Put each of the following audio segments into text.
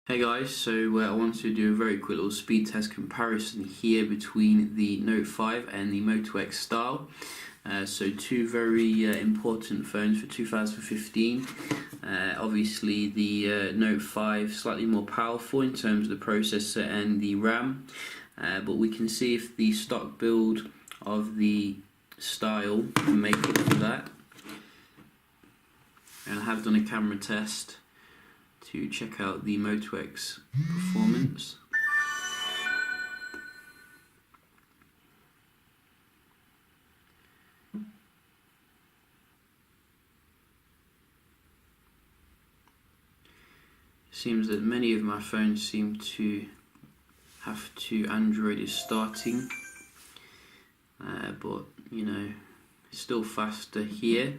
Hey guys, so I wanted to do a very quick little speed test comparison here between the Note 5 and the Moto X Style. So two very important phones for 2015. Obviously the Note 5 slightly more powerful in terms of the processor and the RAM, but we can see if the stock build of the Style can make up for that. And I have done a camera test to check out the Moto X performance. Seems that many of my phones seem to have to Android is starting, but you know, it's still faster here,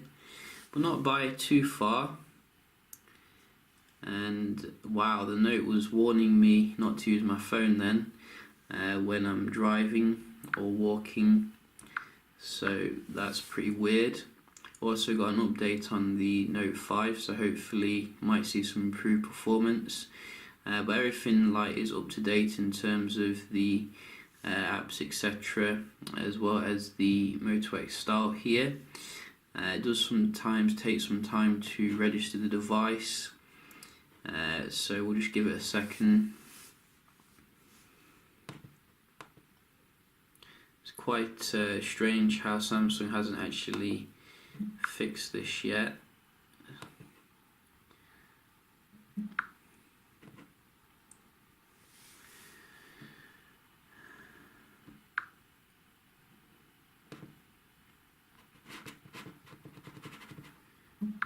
but not by too far. And wow, the Note was warning me not to use my phone then when I'm driving or walking, so that's pretty weird. Also got an update on the Note 5, so hopefully might see some improved performance, but everything is up to date in terms of the apps, etc., as well as the Moto X Style here. It does sometimes take some time to register the device, so we'll just give it a second. It's quite strange how Samsung hasn't actually fixed this yet.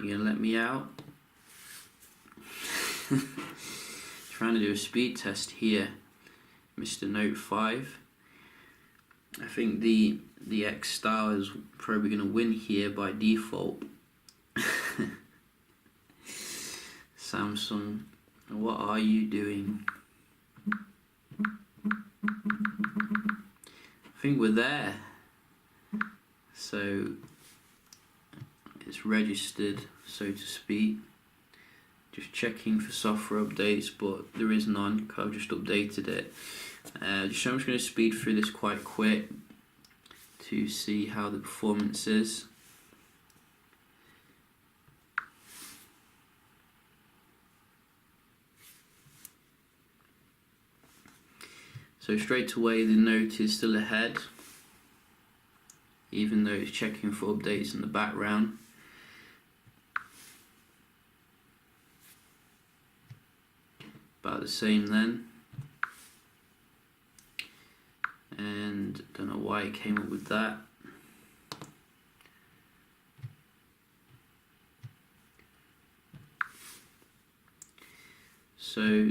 You gonna let me out? Trying to do a speed test here, Mr. Note 5. I think the X Style is probably going to win here by default. Samsung, what are you doing? I think we're there. So it's registered, so to speak. Just checking for software updates, but there is none because I've just updated it. I'm just going to speed through this quite quick to see how the performance is. So straight away the Note is still ahead, even though it's checking for updates in the background. About the same then, and don't know why it came up with that. So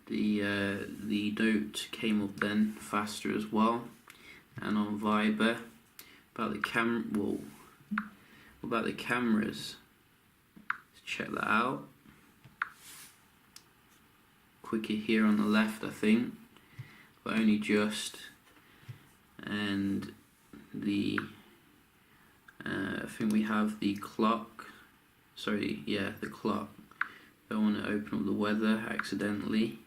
the Note came up then faster as well, and on Viber. About the what about the cameras? Let's check that out. Quicker here on the left, I think, but only just. And the I think we have the clock. Sorry, yeah, the clock. Don't want to open up the weather accidentally.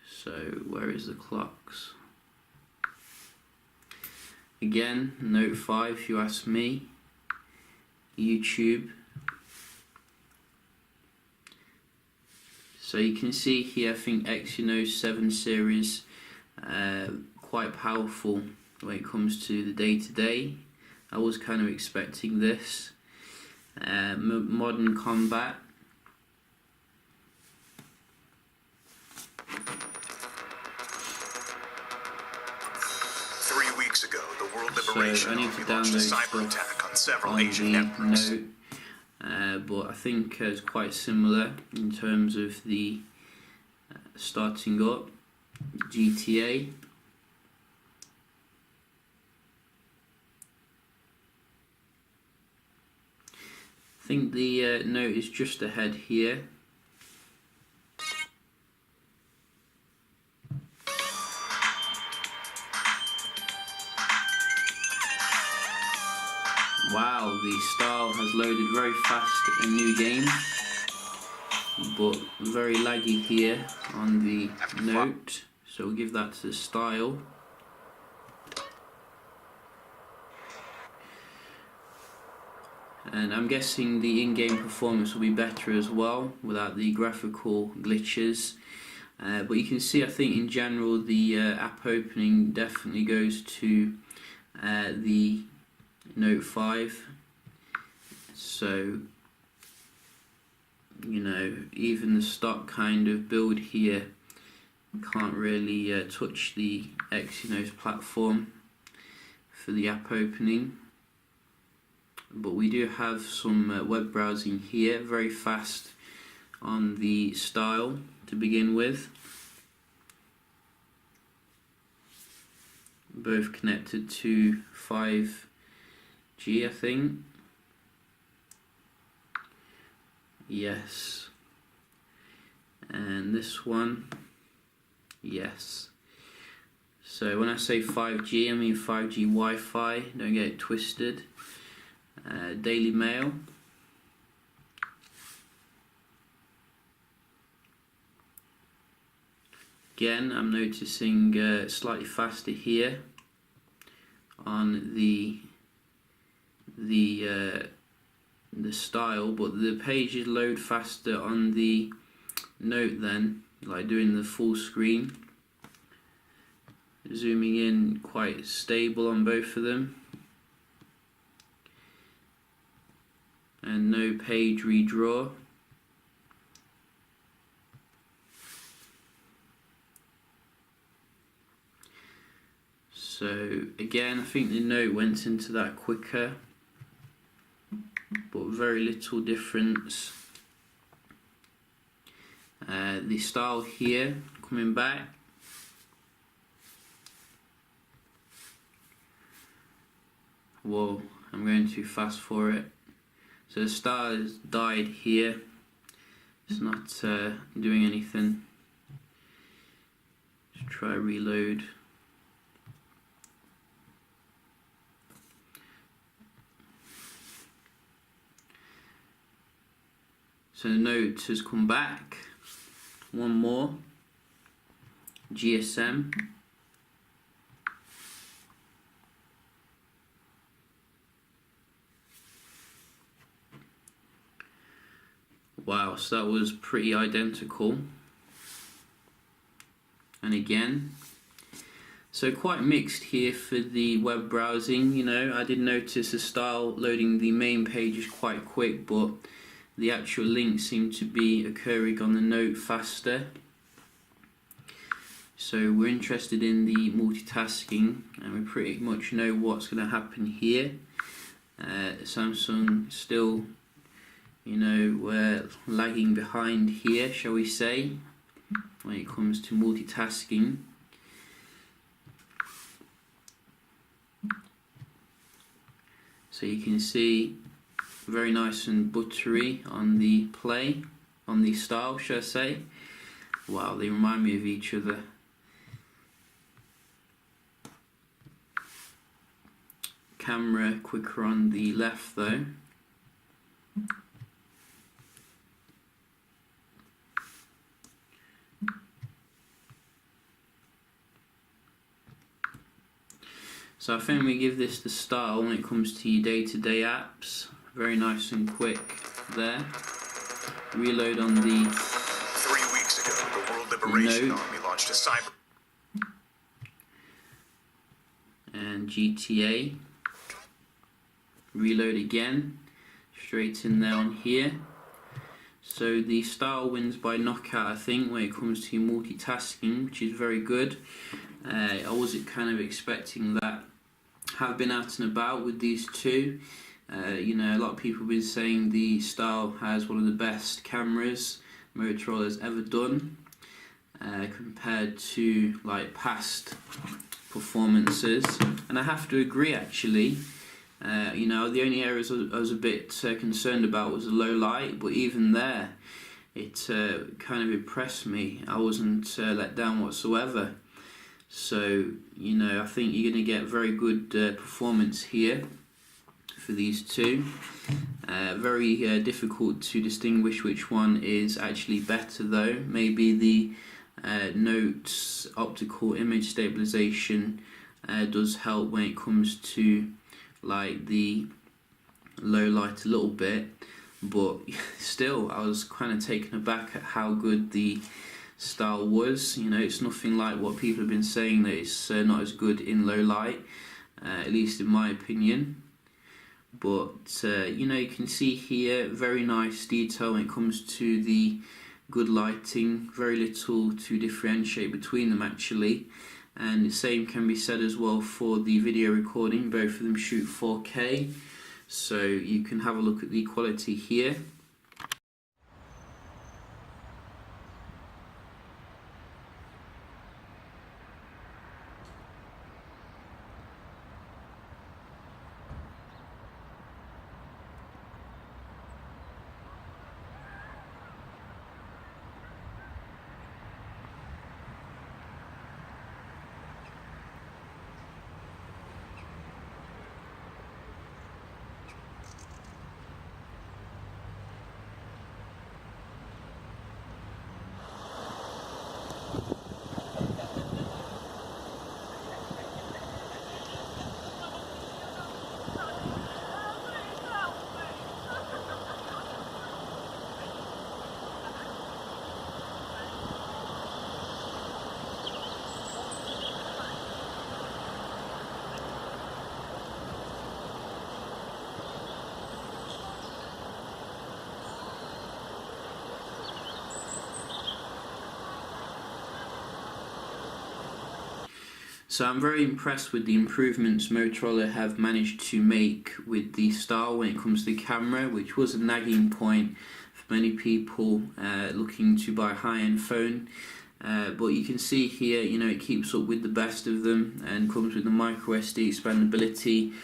So where is the clocks? Again, Note 5, if you ask me. YouTube. So you can see here, I think Exynos 7 series, quite powerful when it comes to the day-to-day. I was kind of expecting this. Modern combat. Three weeks ago, the World Liberation So I need to Army launched a download cyber stuff attack on several on Asian the networks. Note. But I think it's quite similar in terms of the starting up GTA. I think the Note is just ahead here. Wow, the Style has loaded very fast a new game. but very laggy here on the Note, so we'll give that to the style. And I'm guessing the in-game performance will be better as well without the graphical glitches. But you can see, I think in general the app opening definitely goes to the Note 5. So, you know, even the stock kind of build here can't really touch the Exynos platform for the app opening. But we do have some web browsing here, very fast on the style to begin with. Both connected to 5G, I think. Yes. And this one, yes. So when I say 5G, I mean 5G Wi-Fi, don't get it twisted. Daily Mail. Again, I'm noticing slightly faster here on the style, but the pages load faster on the Note then, like doing the full screen. Zooming in, quite stable on both of them. And no page redraw. So again, I think the Note went into that quicker, but very little difference. The style here coming back. Whoa, I'm going too fast for it. So the style has died here. It's not doing anything. Let's try reload. So the Note has come back. One more. GSM. Wow, so that was pretty identical. And again, so quite mixed here for the web browsing. You know, I did notice the style loading the main page is quite quick, but the actual links seem to be occurring on the Note faster. So we're interested in the multitasking, and we pretty much know what's going to happen here. Samsung still, you know, lagging behind here, shall we say, when it comes to multitasking. So you can see very nice and buttery on the play, on the style, shall I say. Wow, they remind me of each other. Camera quicker on the left though. So I think we give this the style when it comes to your day-to-day apps. Very nice and quick there. Reload on the 3 weeks ago, the World Liberation Note. Army launched a cyber... And GTA. Reload again. Straight in there on here. So the style wins by knockout, I think, when it comes to multitasking, which is very good. I wasn't kind of expecting that. Have been out and about with these two. You know, a lot of people have been saying the style has one of the best cameras Motorola has ever done, compared to like past performances, and I have to agree actually. You know, the only areas I was a bit concerned about was the low light, but even there it kind of impressed me. I wasn't let down whatsoever. So, you know, I think you're going to get very good performance here for these two. Very difficult to distinguish which one is actually better though. Maybe the Note's optical image stabilization does help when it comes to like the low light a little bit, but still I was kind of taken aback at how good the style was. You know, it's nothing like what people have been saying, that it's not as good in low light, at least in my opinion. But you know, you can see here very nice detail when it comes to the good lighting, very little to differentiate between them actually. And the same can be said as well for the video recording. Both of them shoot 4K, so you can have a look at the quality here. So I'm very impressed with the improvements Motorola have managed to make with the style when it comes to the camera, which was a nagging point for many people looking to buy a high-end phone. But you can see here, you know, it keeps up with the best of them and comes with the micro SD expandability,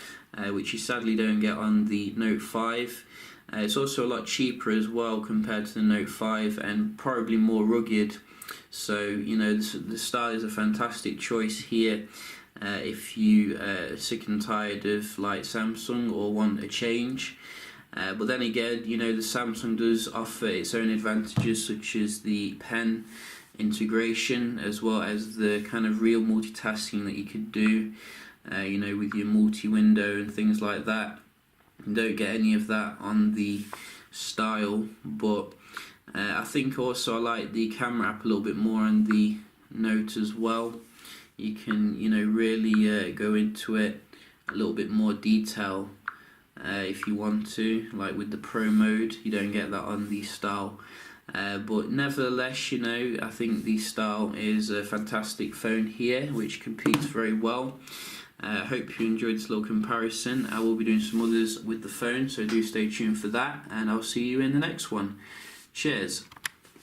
which you sadly don't get on the Note 5. It's also a lot cheaper as well compared to the Note 5, and probably more rugged. So, you know, the style is a fantastic choice here if you are sick and tired of like Samsung or want a change. But then again, you know, the Samsung does offer its own advantages, such as the pen integration, as well as the kind of real multitasking that you could do, you know, with your multi-window and things like that. You don't get any of that on the style, but I think also I like the camera app a little bit more on the Note as well. You can, you know, really go into it a little bit more detail if you want to, like with the Pro mode. You don't get that on the style. But nevertheless, you know, I think the style is a fantastic phone here, which competes very well. I hope you enjoyed this little comparison. I will be doing some others with the phone, so do stay tuned for that, and I'll see you in the next one. Cheers.